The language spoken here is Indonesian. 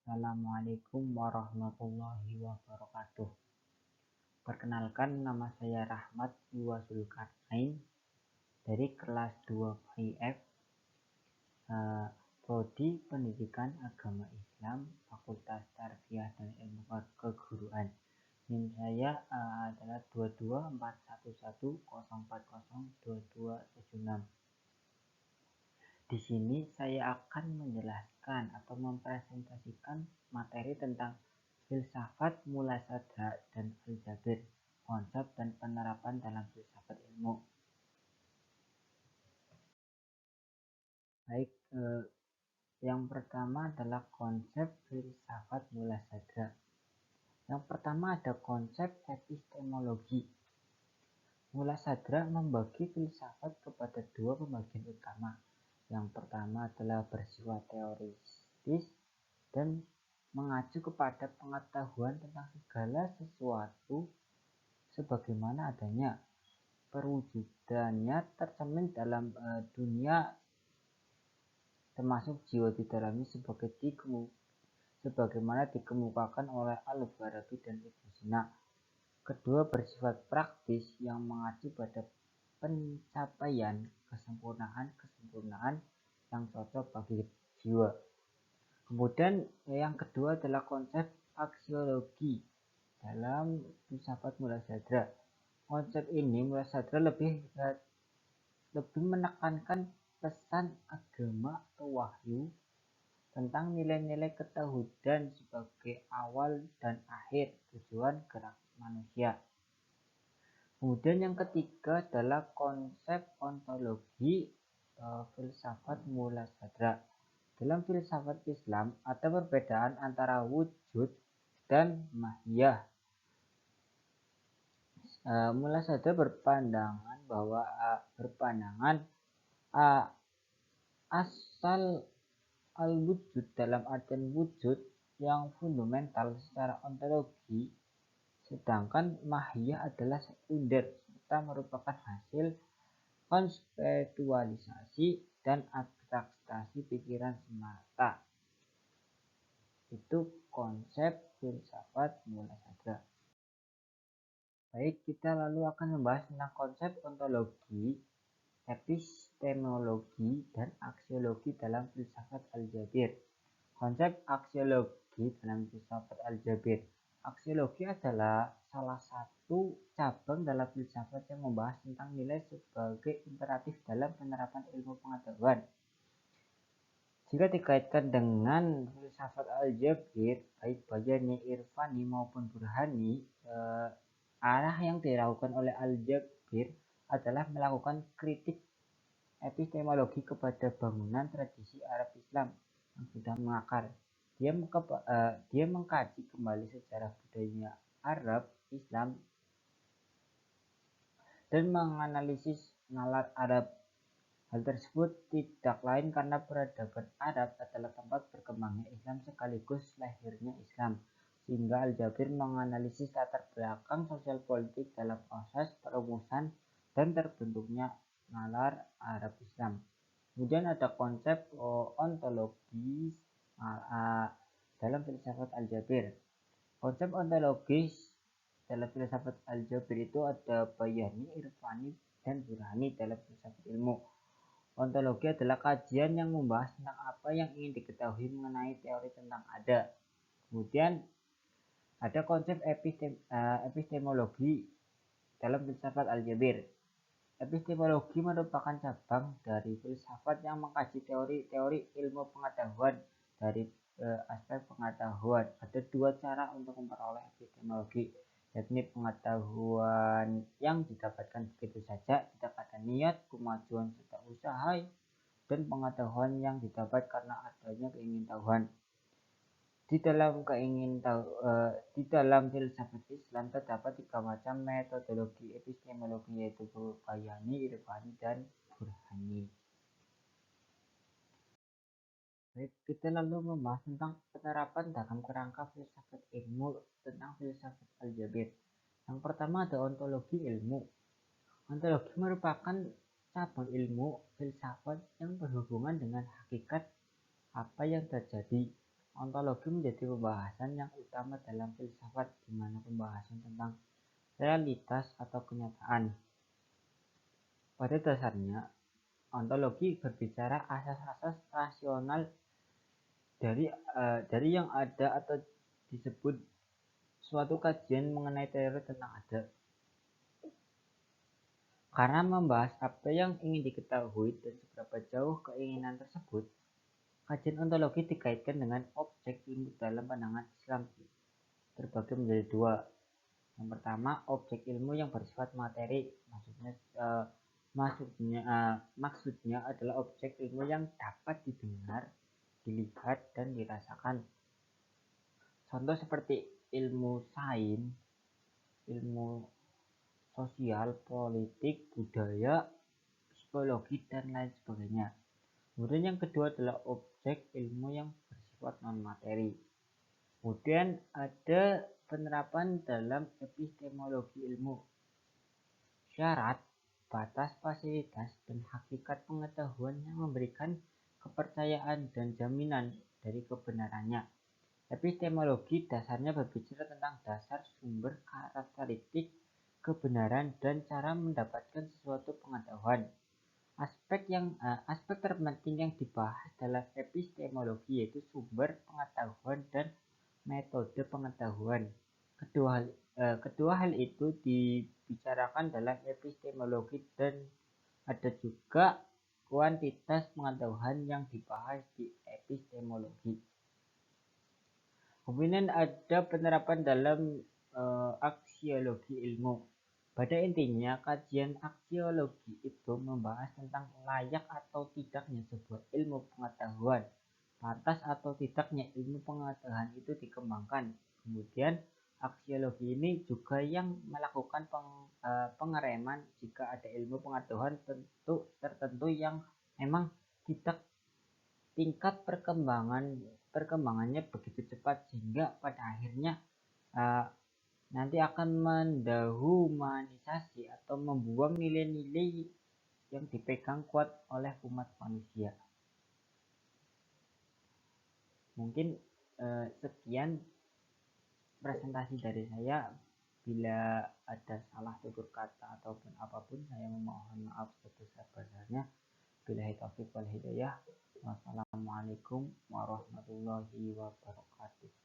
Assalamualaikum warahmatullahi wabarakatuh. Perkenalkan, nama saya Rahmat Iwa Zulkarnain dari kelas 2 PIF, Prodi Pendidikan Agama Islam, Fakultas Tarbiyah dan Ilmu Keguruan. NIM saya adalah 2241104022276. Di sini saya akan menjelaskan atau mempresentasikan materi tentang filsafat mulasada dan aljabir, konsep dan penerapan dalam filsafat ilmu. Baik, yang pertama adalah konsep filsafat mulasada. Yang pertama ada konsep epistemologi. Mulasada membagi filsafat kepada dua pembagian utama. Yang pertama adalah bersifat teoritis dan mengacu kepada pengetahuan tentang segala sesuatu sebagaimana adanya. Perwujudannya tercermin dalam dunia, termasuk jiwa di dalamnya sebagaimana dikemukakan oleh Al-Farabi dan Ibnu Sina. Kedua bersifat praktis yang mengacu pada pencapaian kesempurnaan yang cocok bagi jiwa. Kemudian yang kedua adalah konsep aksiologi dalam filsafat mulasada. Konsep ini mulasada lebih menekankan pesan agama atau wahyu tentang nilai-nilai ketauhidan sebagai awal dan akhir tujuan gerak manusia. Kemudian yang ketiga adalah konsep ontologi filsafat mulasada. Dalam filsafat Islam ada perbedaan antara wujud dan mahiyah. Mulasada berpandangan bahwa asal al-wujud dalam artian wujud yang fundamental secara ontologi, sedangkan mahiyah adalah sekunder serta merupakan hasil konseptualisasi dan abstraktasi pikiran semata. Itu konsep filsafat mulasada. Baik, kita lalu akan membahas tentang konsep ontologi, epistemologi, dan aksiologi dalam filsafat aljabir. Konsep aksiologi dalam filsafat aljabir. Aksiologi adalah salah satu cabang dalam filsafat yang membahas tentang nilai sebagai imperatif dalam penerapan ilmu pengetahuan. Jika dikaitkan dengan filsafat aljabir, baik Bayani, Irfani maupun Burhani, arah yang dilakukan oleh aljabir adalah melakukan kritik epistemologi kepada bangunan tradisi Arab Islam yang sudah mengakar. Dia mengkaji kembali sejarah budaya Arab Islam dan menganalisis nalar Arab. Hal tersebut tidak lain karena peradaban Arab adalah tempat berkembangnya Islam sekaligus lahirnya Islam, sehingga Al-Jabir menganalisis latar belakang sosial politik dalam proses perumusan dan terbentuknya nalar Arab Islam. Kemudian ada konsep ontologis dalam filsafat Al-Jabir. Konsep ontologis dalam filsafat Al-Jabir itu ada Bayani, Irfani, dan Burhani dalam filsafat ilmu. Ontologi adalah kajian yang membahas tentang apa yang ingin diketahui mengenai teori tentang ada. Kemudian ada konsep epistemologi dalam filsafat Al-Jabir. Epistemologi merupakan cabang dari filsafat yang mengkaji teori-teori ilmu pengetahuan dari aspek pengetahuan. Ada dua cara untuk memperoleh epistemologi, yakni pengetahuan yang didapatkan begitu saja, tidak ada niat, kemajuan serta usaha, dan pengetahuan yang didapat karena adanya keingintahuan. Di dalam filsafat Islam terdapat tiga macam metodologi epistemologi, yaitu Bayani, Irfani, dan Burhani. Baik, kita lalu membahas tentang penerapan dalam kerangka filsafat ilmu tentang filsafat Al-Jabir. Yang pertama ada ontologi ilmu. Ontologi merupakan cabang ilmu filsafat yang berhubungan dengan hakikat apa yang terjadi. Ontologi menjadi pembahasan yang utama dalam filsafat, di mana pembahasan tentang realitas atau kenyataan. Pada dasarnya, ontologi berbicara asas-asas rasional dari yang ada atau disebut suatu kajian mengenai teori tentang ada. Karena membahas apa yang ingin diketahui dan seberapa jauh keinginan tersebut, kajian ontologi dikaitkan dengan objek ilmu dalam pandangan Islam terbagi menjadi dua. Yang pertama, objek ilmu yang bersifat materi, maksudnya adalah objek ilmu yang dapat didengar, dilihat, dan dirasakan. Contoh seperti ilmu sains, ilmu sosial, politik, budaya, psikologi, dan lain sebagainya. Kemudian yang kedua adalah objek ilmu yang bersifat non-materi. Kemudian ada penerapan dalam epistemologi ilmu. Syarat, batas, fasilitas, dan hakikat pengetahuan yang memberikan kepercayaan dan jaminan dari kebenarannya. Epistemologi dasarnya berbicara tentang dasar, sumber, karakteristik, kebenaran, dan cara mendapatkan sesuatu pengetahuan. Aspek terpenting yang dibahas dalam epistemologi yaitu sumber pengetahuan dan metode pengetahuan. Kedua hal itu dibicarakan dalam epistemologi, dan ada juga kuantitas pengetahuan yang dibahas di epistemologi. Kemudian ada penerapan dalam aksiologi ilmu. Pada intinya, kajian aksiologi itu membahas tentang layak atau tidaknya sebuah ilmu pengetahuan, pantas atau tidaknya ilmu pengetahuan itu dikembangkan. Kemudian aksiologi ini juga yang melakukan pengereman jika ada ilmu pengetahuan tertentu yang memang tidak tingkat perkembangannya begitu cepat sehingga pada akhirnya nanti akan mendehumanisasi atau membuang nilai-nilai yang dipegang kuat oleh umat manusia. Mungkin sekian presentasi dari saya. Bila ada salah tutur kata ataupun apapun, saya memohon maaf sebesar-besarnya. Billahi taufiq wal hidayah. Wassalamualaikum warahmatullahi wabarakatuh.